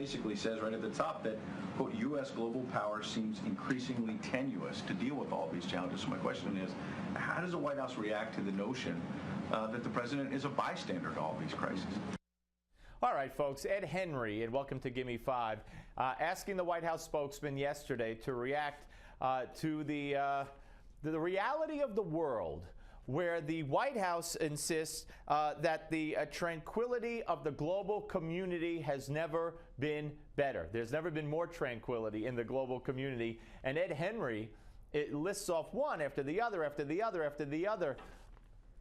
basically says right at the top that, quote, U.S. global power seems increasingly tenuous to deal with all these challenges. So my question is, how does the White House react to the notion that the president is a bystander to all these crises? All right, folks, Ed Henry, and welcome to Gimme 5, asking the White House spokesman yesterday to react to the reality of the world, where the White House insists that the tranquility of the global community has never been better. There's never been more tranquility in the global community. And Ed Henry, it lists off one after the other, after the other, after the other.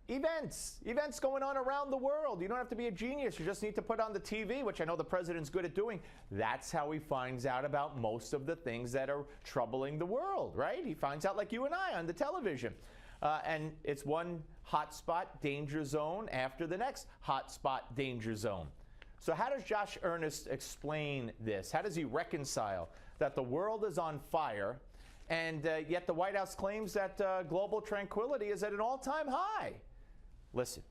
Events going on around the world. You don't have to be a genius. You just need to put on the TV, which I know the president's good at doing. That's how he finds out about most of the things that are troubling the world, right? He finds out like you and I on the television. And it's one hotspot danger zone after the next hotspot danger zone. So how does Josh Earnest explain this? How does he reconcile that the world is on fire and yet the White House claims that global tranquility is at an all-time high? Listen.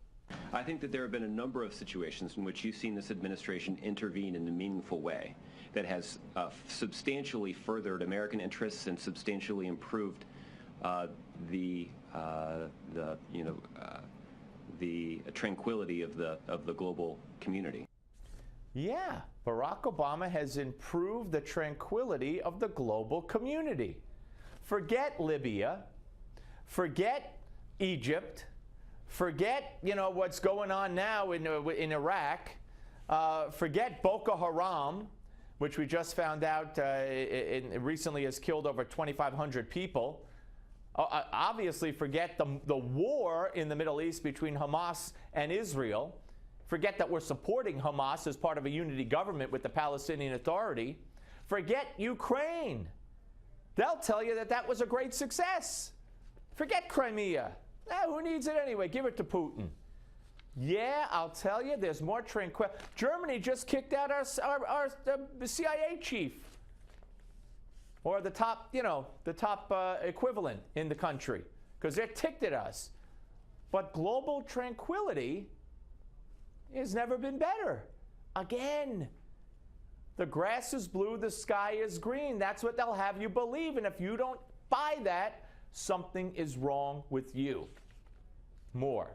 I think that there have been a number of situations in which you've seen this administration intervene in a meaningful way that has substantially furthered American interests and substantially improved the tranquility of the global community. Yeah, Barack Obama has improved the tranquility of the global community. Forget Libya, forget Egypt, forget what's going on now in Iraq, forget Boko Haram, which we just found out recently has killed over 2,500 people. Obviously forget the war in the Middle East between Hamas and Israel. Forget that we're supporting Hamas as part of a unity government with the Palestinian Authority. Forget Ukraine. They'll tell you that that was a great success. Forget Crimea. Who needs it anyway? Give it to Putin. Yeah, I'll tell you, there's more tranquil. Germany just kicked out our CIA chief, or the top, the top equivalent in the country, because they're ticked at us. But global tranquility has never been better. Again, the grass is blue, the sky is green. That's what they'll have you believe. And if you don't buy that, something is wrong with you. More.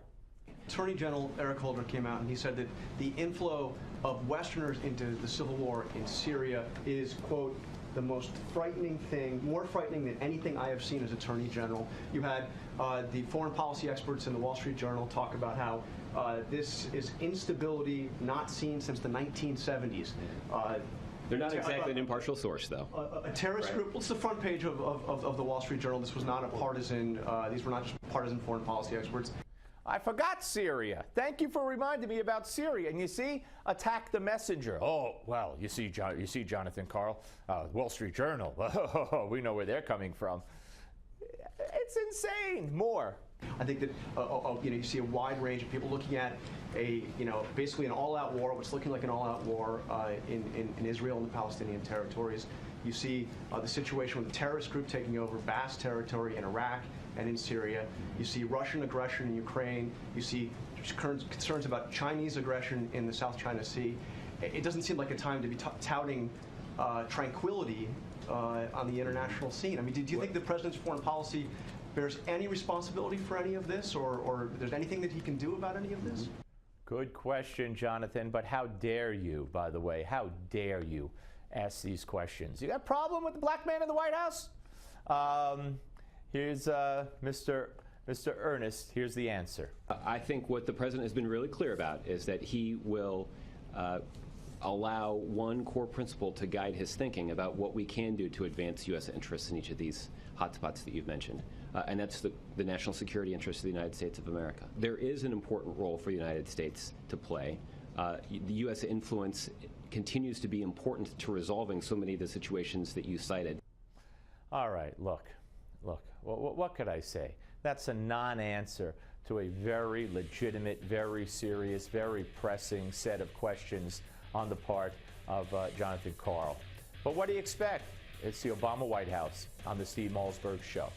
Attorney General Eric Holder came out and he said that the inflow of Westerners into the civil war in Syria is, quote, the most frightening thing, more frightening than anything I have seen as Attorney General. You had the foreign policy experts in the Wall Street Journal talk about how this is instability not seen since the 1970s. They're not exactly an impartial source, though. A terrorist group. What's the front page of the Wall Street Journal? This was not a partisan. These were not just partisan foreign policy experts. I forgot Syria. Thank you for reminding me about Syria. And you see, attack the messenger. Oh, well, you see, Jonathan Karl, Wall Street Journal. We know where they're coming from. It's insane. More. I think that you see a wide range of people looking at basically an all-out war, what's looking like an all-out war in Israel and the Palestinian territories. You see the situation with the terrorist group taking over vast territory in Iraq and in Syria. You see Russian aggression in Ukraine. You see concerns about Chinese aggression in the South China Sea. It doesn't seem like a time to be touting tranquility on the international scene. I mean, do you think the president's foreign policy bears any responsibility for any of this, or there's anything that he can do about any of this? Good question, Jonathan, but how dare you, by the way, how dare you ask these questions? You got a problem with the black man in the White House? Here's Mr. Earnest. Here's the answer. I think what the president has been really clear about is that he will allow one core principle to guide his thinking about what we can do to advance U.S. interests in each of these hotspots that you've mentioned. And that's the national security interests of the United States of America. There is an important role for the United States to play. The U.S. influence continues to be important to resolving so many of the situations that you cited. All right, look, what could I say? That's a non-answer to a very legitimate, very serious, very pressing set of questions on the part of Jonathan Karl. But what do you expect? It's the Obama White House on the Steve Malzberg Show.